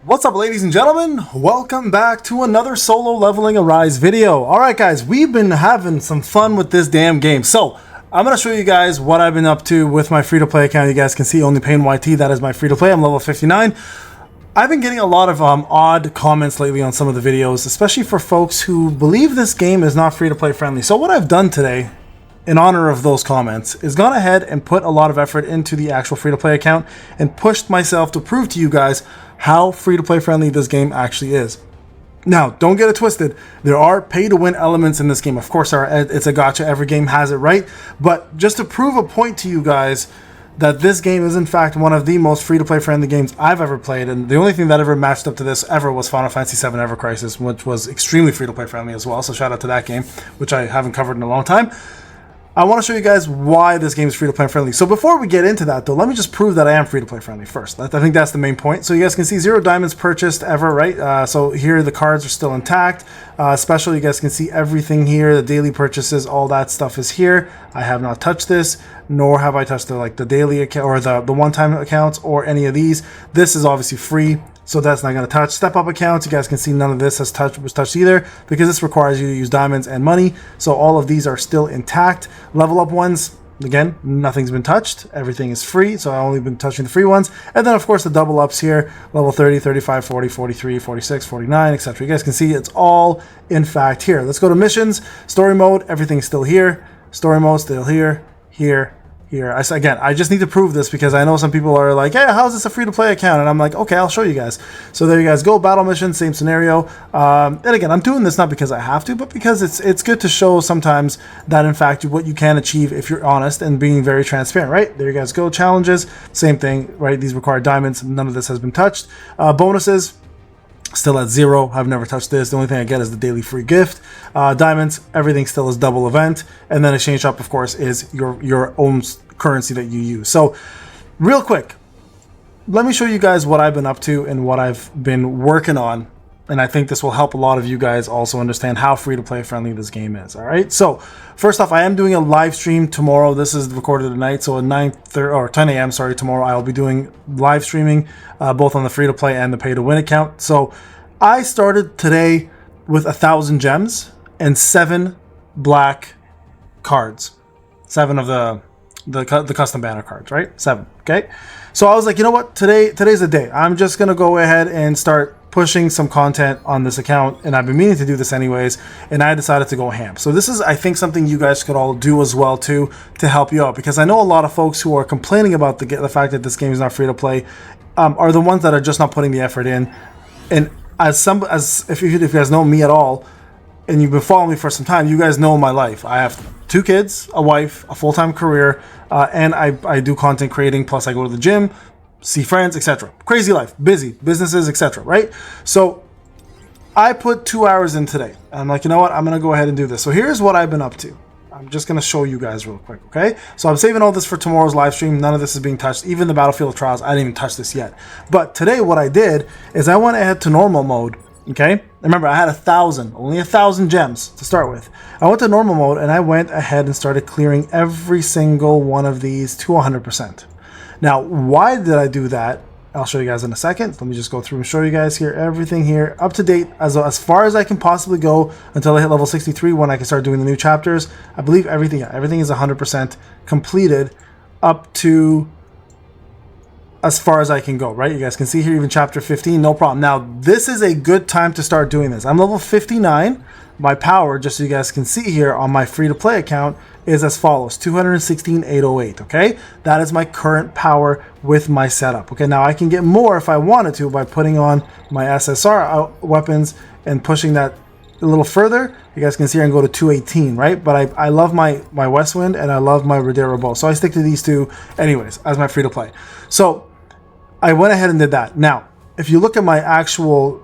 What's up, ladies and gentlemen? Welcome back to another solo leveling Arise video. Alright guys, we've been having some fun with this damn game. So, I'm going to show you guys what I've been up to with my free-to-play account. You guys can see only Payneblade, that is my free-to-play. I'm level 59. I've been getting a lot of odd comments lately on some of the videos, especially for folks who believe this game is not free-to-play friendly. So what I've done today, in honor of those comments, is gone ahead and put a lot of effort into the actual free-to-play account and pushed myself to prove to you guys how free-to-play friendly this game actually is. Now, don't get it twisted. There are pay-to-win elements in this game. Of course, it's a gotcha. Every game has it, right? But just to prove a point to you guys that this game is in fact one of the most free-to-play friendly games I've ever played, and the only thing that ever matched up to this ever was Final Fantasy VII Ever Crisis, which was extremely free-to-play friendly as well. So shout out to that game, which I haven't covered in a long time. I want to show you guys why this game is free-to-play friendly. So before we get into that, though, let me just prove that I am free-to-play friendly first. I think that's the main point. So you guys can see 0 diamonds purchased ever, right? So here the cards are still intact. Special, you guys can see everything here. The daily purchases, all that stuff is here. I have not touched this, nor have I touched the daily account or the one-time accounts or any of these. This is obviously free, so that's not going to touch. Step up accounts, you guys can see none of this was touched either, because this requires you to use diamonds and money. So all of these are still intact. Level up ones, again, nothing's been touched. Everything is free, so I've only been touching the free ones. And then of course the double ups here, level 30, 35, 40, 43, 46, 49, etc. You guys can see it's all in fact here. Let's go to missions. Story mode, everything's still here. Story mode still here, here, here. Again, I just need to prove this because I know some people are like, hey, how is this a free-to-play account? And I'm like, okay, I'll show you guys. So there you guys go. Battle mission, same scenario. And again, I'm doing this not because I have to, but because it's good to show sometimes that in fact what you can achieve if you're honest and being very transparent, right? There you guys go. Challenges, same thing, right? These require diamonds. None of this has been touched. Bonuses, still at 0. I've never touched this. The only thing I get is the daily free gift. Diamonds, everything still is double event. And then exchange shop, of course, is your own currency that you use. So real quick, let me show you guys what I've been up to and what I've been working on. And I think this will help a lot of you guys also understand how free-to-play friendly this game is. All right. So first off, I am doing a live stream tomorrow. This is recorded tonight. So at 9:30 or 10 a.m. Sorry, tomorrow I'll be doing live streaming both on the free-to-play and the pay-to-win account. So I started today with 1,000 gems and 7 black cards. 7 of the custom banner cards, right? 7. Okay. So I was like, you know what? Today's the day. I'm just gonna go ahead and start pushing some content on this account, and I've been meaning to do this anyways, and I decided to go ham. So this is, I think, something you guys could all do as well too, to help you out, because I know a lot of folks who are complaining about the fact that this game is not free to play are the ones that are just not putting the effort in. And if you guys know me at all, and you've been following me for some time, you guys know my life. I have 2 kids, a wife, a full-time career, and I do content creating, plus I go to the gym, see friends, etc. Crazy life, busy, businesses, etc. Right? So I put 2 hours in today. I'm like, you know what? I'm going to go ahead and do this. So here's what I've been up to. I'm just going to show you guys real quick, okay? So I'm saving all this for tomorrow's live stream. None of this is being touched. Even the Battlefield Trials, I didn't even touch this yet. But today what I did is I went ahead to normal mode, okay? Remember, I had only 1,000 gems to start with. I went to normal mode and I went ahead and started clearing every single one of these to 100%. Now, why did I do that? I'll show you guys in a second. Let me just go through and show you guys here, everything here, up to date, as far as I can possibly go until I hit level 63 when I can start doing the new chapters. I believe everything is 100% completed up to as far as I can go, right? You guys can see here, even chapter 15, no problem. Now, this is a good time to start doing this. I'm level 59. My power, just so you guys can see here on my free-to-play account, is as follows: 216,808. Okay, that is my current power with my setup. Okay, now I can get more if I wanted to by putting on my SSR weapons and pushing that a little further. You guys can see here and go to 218, right? But I love my Westwind and I love my Rodero bow, so I stick to these two anyways as my free-to-play. So I went ahead and did that. Now, if you look at my actual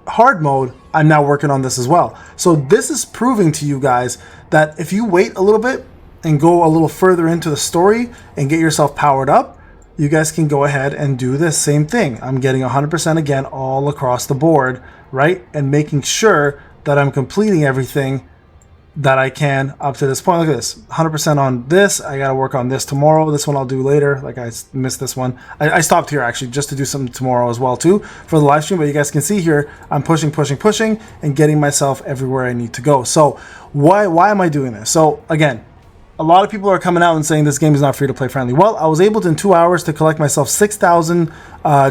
hard mode, I'm now working on this as well. So this is proving to you guys that if you wait a little bit and go a little further into the story and get yourself powered up, you guys can go ahead and do this same thing. I'm getting 100% again all across the board, right? And making sure that I'm completing everything that I can up to this point. Look at this, 100% on this. I got to work on this tomorrow. This one I'll do later. Like I missed this one. I stopped here actually just to do something tomorrow as well too for the live stream. But you guys can see here, I'm pushing, and getting myself everywhere I need to go. So why am I doing this? So again, a lot of people are coming out and saying this game is not free to play friendly. Well, I was able to in 2 hours to collect myself 6,000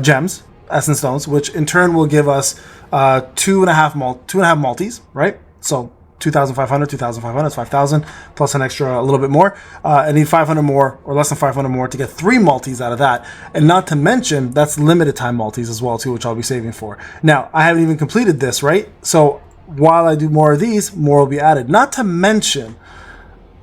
gems, essence stones, which in turn will give us 2.5 multis, right? So 2,500, 2,500, it's 5,000 plus an extra a little bit more. I need 500 more or less than 500 more to get 3 multis out of that. And not to mention, that's limited time multis as well too, which I'll be saving for. Now, I haven't even completed this, right? So while I do more of these, more will be added. Not to mention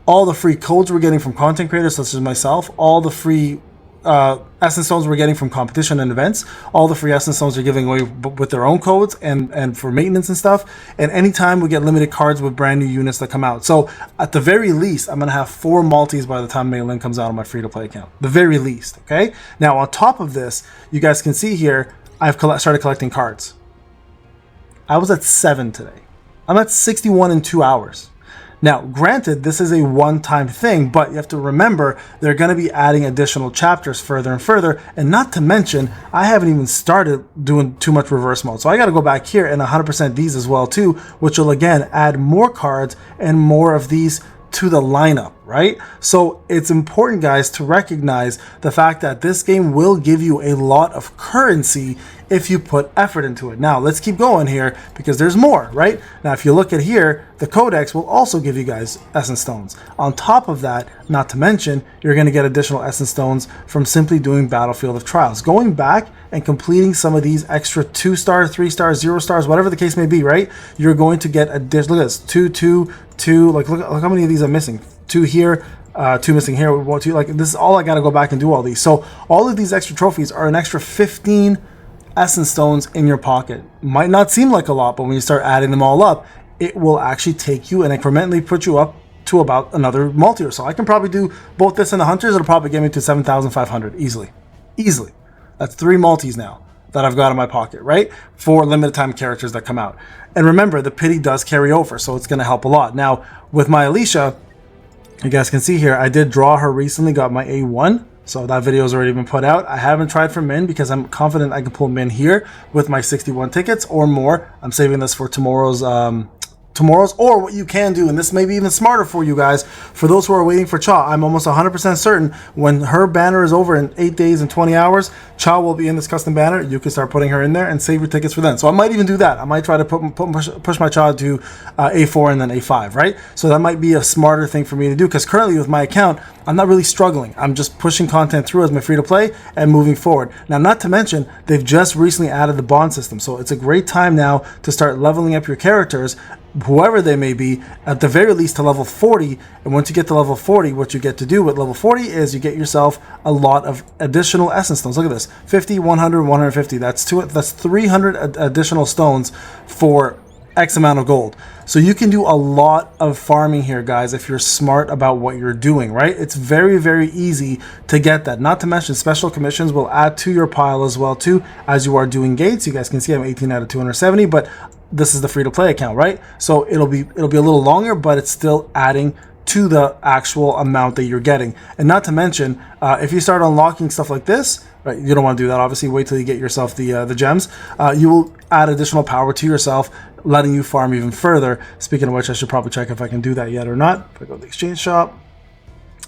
all the free codes we're getting from content creators such as myself, all the free essence stones we're getting from competition and events, all the free essence stones are giving away with their own codes and for maintenance and stuff. And anytime we get limited cards with brand new units that come out. So at the very least, I'm going to have 4 multis by the time Maylin comes out on my free-to-play account. The very least, okay? Now, on top of this, you guys can see here, I've started collecting cards. I was at 7 today. I'm at 61 in 2 hours. Now, granted, this is a one-time thing, but you have to remember they're going to be adding additional chapters further and further, and not to mention, I haven't even started doing too much reverse mode. So I got to go back here and 100% these as well too, which will again add more cards and more of these to the lineup, right? So it's important, guys, to recognize the fact that this game will give you a lot of currency if you put effort into it. Now, let's keep going here because there's more, right? Now, if you look at here, the codex will also give you guys essence stones. On top of that, not to mention, you're going to get additional essence stones from simply doing Battlefield of Trials. Going back and completing some of these extra 2-star, 3-star, 0 stars, whatever the case may be, right? You're going to get additional, look at this, 2, 2, 2, like look how many of these I'm missing. 2 here, 2 missing here, 1, 2, like this is all I got to go back and do all these. So all of these extra trophies are an extra 15 essence stones in your pocket. Might not seem like a lot, but when you start adding them all up, it will actually take you and incrementally put you up to about another multi or so. I can probably do both this and the hunters. It'll probably get me to 7,500 easily. That's 3 multis now that I've got in my pocket, right? For limited time characters that come out. And remember, the pity does carry over, so it's going to help a lot. Now, with my Alicia, you guys can see here, I did draw her recently, got my A1. So that video has already been put out. I haven't tried for min because I'm confident I can pull min here with my 61 tickets or more. I'm saving this for tomorrow's, or what you can do, and this may be even smarter for you guys, for those who are waiting for Cha, I'm almost 100% certain when her banner is over in 8 days and 20 hours, Cha will be in this custom banner. You can start putting her in there and save your tickets for then. So I might even do that. I might try to push my Cha to A4 and then A5, right? So that might be a smarter thing for me to do because currently with my account, I'm not really struggling. I'm just pushing content through as my free-to-play and moving forward. Now, not to mention, they've just recently added the bond system. So it's a great time now to start leveling up your characters, whoever they may be, at the very least to level 40. And once you get to level 40, what you get to do with level 40 is you get yourself a lot of additional essence stones. Look at this, 50, 100, 150. That's 300 additional stones for X amount of gold. So you can do a lot of farming here, guys, if you're smart about what you're doing, right? It's very, very easy to get that. Not to mention special commissions will add to your pile as well too as you are doing gates. You guys can see I'm 18 out of 270, but this is the free-to-play account, right? So it'll be a little longer, but it's still adding to the actual amount that you're getting. And not to mention, if you start unlocking stuff like this, right, you don't want to do that, obviously. Wait till you get yourself the gems. You will add additional power to yourself, letting you farm even further. Speaking of which, I should probably check if I can do that yet or not. If I go to the exchange shop,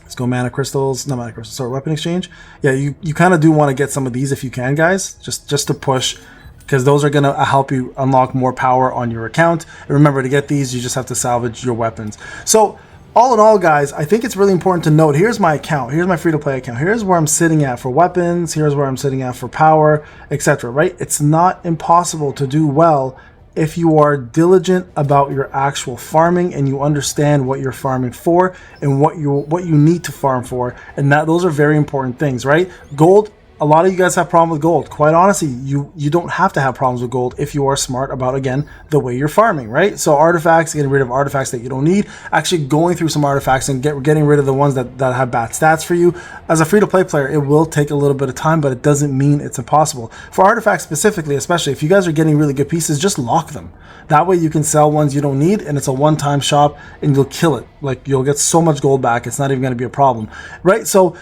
let's go mana crystals, not mana crystals, sorry, weapon exchange. Yeah, you kind of do want to get some of these if you can, guys, just to push, because those are going to help you unlock more power on your account. And remember, to get these, you just have to salvage your weapons. So all in all, guys, I think it's really important to note, here's my account, here's my free-to-play account, here's where I'm sitting at for weapons, here's where I'm sitting at for power, etc., right? It's not impossible to do well if you are diligent about your actual farming and you understand what you're farming for and what you need to farm for, and those are very important things, right? Gold a lot of you guys have problems with gold. Quite honestly, you don't have to have problems with gold if you are smart about, again, the way you're farming, right? So artifacts, getting rid of artifacts that you don't need, actually going through some artifacts and getting rid of the ones that have bad stats for you. As a free-to-play player, it will take a little bit of time, but it doesn't mean it's impossible. For artifacts specifically, especially if you guys are getting really good pieces, just lock them. That way you can sell ones you don't need, and it's a one-time shop, and you'll kill it. Like, you'll get so much gold back, it's not even going to be a problem, right? So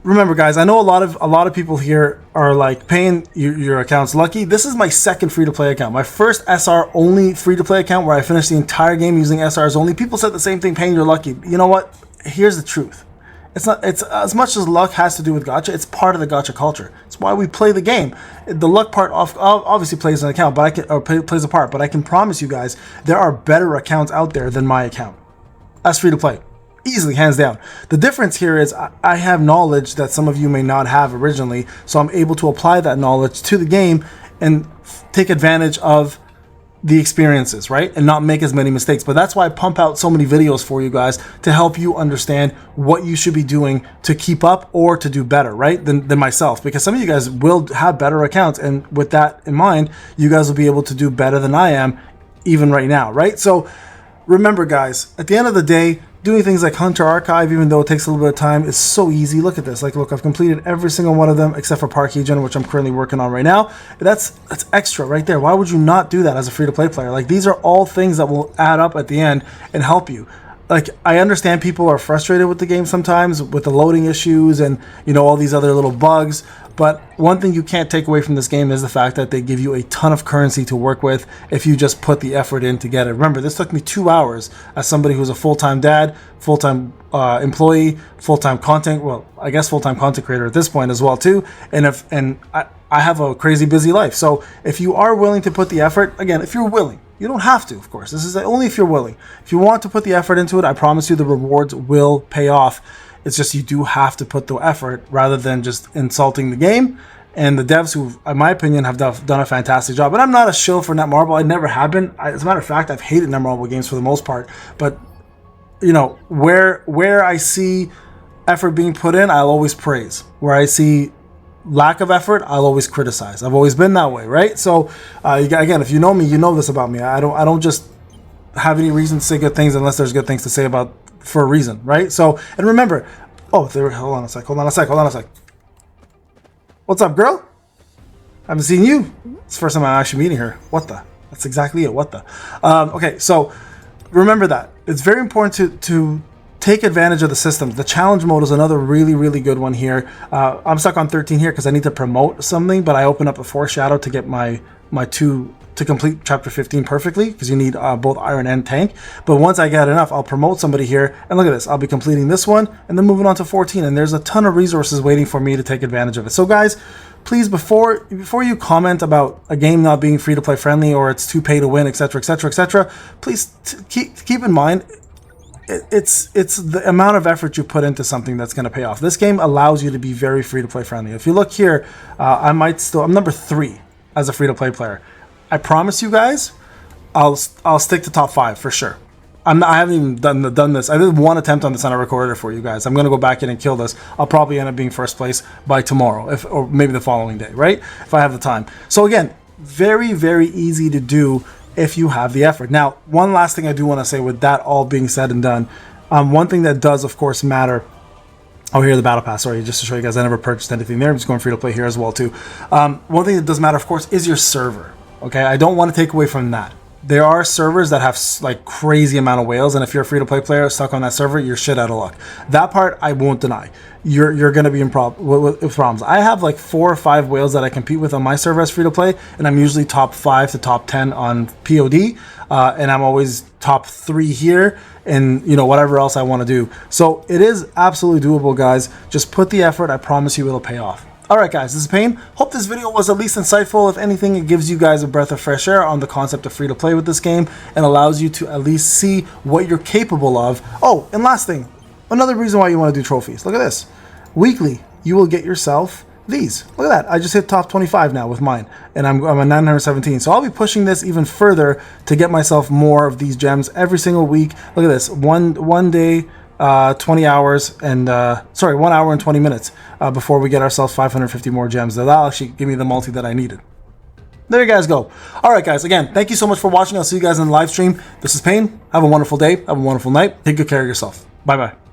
remember, guys, I know a lot of people here are like, Payne, your account's lucky. This is my second free-to-play account. My first SR only free-to-play account where I finished the entire game using SRs only. People said the same thing, Payne, you're lucky. You know what? Here's the truth. It's as much as luck has to do with gacha, it's part of the gacha culture. It's why we play the game. The luck part obviously plays an account, but plays a part. But I can promise you guys, there are better accounts out there than my account as free-to-play. Easily, hands down. The difference here is I have knowledge that some of you may not have originally, so I'm able to apply that knowledge to the game and take advantage of the experiences, right? And not make as many mistakes. But that's why I pump out so many videos for you guys to help you understand what you should be doing to keep up or to do better, right? Than myself. Because some of you guys will have better accounts, and with that in mind, you guys will be able to do better than I am even right now, right? So remember, guys, at the end of the day, doing things like Hunter Archive, even though it takes a little bit of time, is so easy. Look at this. Like, look, I've completed every single one of them except for Parkegen, which I'm currently working on right now. That's extra right there. Why would you not do that as a free-to-play player? Like, these are all things that will add up at the end and help you. Like, I understand people are frustrated with the game sometimes with the loading issues and, you know, all these other little bugs. But one thing you can't take away from this game is the fact that they give you a ton of currency to work with if you just put the effort in to get it. Remember, this took me 2 hours as somebody who's a full-time dad, full-time employee, full-time content, well, I guess full-time content creator at this point as well too. And I have a crazy busy life. So if you are willing to put the effort, again, if you're willing, you don't have to, of course. This is only if you're willing. If you want to put the effort into it, I promise you the rewards will pay off. It's just you do have to put the effort rather than just insulting the game. And the devs who, in my opinion, have done a fantastic job. And I'm not a shill for Netmarble. I never have been. As a matter of fact, I've hated Netmarble games for the most part. But, you know, where I see effort being put in, I'll always praise. Where I see lack of effort, I'll always criticize. I've always been that way, right? So, again, if you know me, you know this about me. I don't just have any reason to say good things unless there's good things to say about for a reason, right? So, and remember, hold on a sec. What's up, girl? I haven't seen you. It's the first time I'm actually meeting her. What the? That's exactly it. What the? Okay, so remember that. It's very important to take advantage of the systems. The challenge mode is another really, really good one here. I'm stuck on 13 here because I need to promote something, but I open up a foreshadow to get my to complete chapter 15 perfectly, because you need both iron and tank. But once I get enough, I'll promote somebody here, and look at this, I'll be completing this one and then moving on to 14, and there's a ton of resources waiting for me to take advantage of it. So guys, please, before you comment about a game not being free to play friendly or it's too pay to win, etc., etc., etc., please keep in mind it's the amount of effort you put into something that's going to pay off. This game allows you to be very free to play friendly. If you look here, I'm number 3 as a free to play player. I promise you guys, I'll stick to top 5 for sure. I haven't even done this. I did one attempt on this and I recorded it for you guys. I'm gonna go back in and kill this. I'll probably end up being first place by tomorrow, or maybe the following day, right? If I have the time. So again, very, very easy to do if you have the effort. Now, one last thing I do want to say with that all being said and done, one thing that does of course matter. Oh, here the battle pass. Sorry, just to show you guys, I never purchased anything there. I'm just going free to play here as well too. One thing that does matter, of course, is your server. Okay, I don't want to take away from that. There are servers that have like crazy amount of whales, and if you're a free-to-play player stuck on that server, you're shit out of luck. That part I won't deny. You're going to be in with problems. I have like 4 or 5 whales that I compete with on my server as free-to-play, and I'm usually top 5 to top 10 on POD, and I'm always top 3 here, and you know, whatever else I want to do. So it is absolutely doable, guys. Just put the effort. I promise you it'll pay off. Alright guys, this is Payne. Hope this video was at least insightful. If anything, it gives you guys a breath of fresh air on the concept of free to play with this game and allows you to at least see what you're capable of. Oh, and last thing, another reason why you want to do trophies. Look at this. Weekly, you will get yourself these. Look at that. I just hit top 25 now with mine, and I'm at 917. So I'll be pushing this even further to get myself more of these gems every single week. Look at this. One day 20 hours and, sorry, 1 hour and 20 minutes before we get ourselves 550 more gems. That'll actually give me the multi that I needed. There you guys go. All right, guys. Again, thank you so much for watching. I'll see you guys in the live stream. This is Payne. Have a wonderful day. Have a wonderful night. Take good care of yourself. Bye-bye.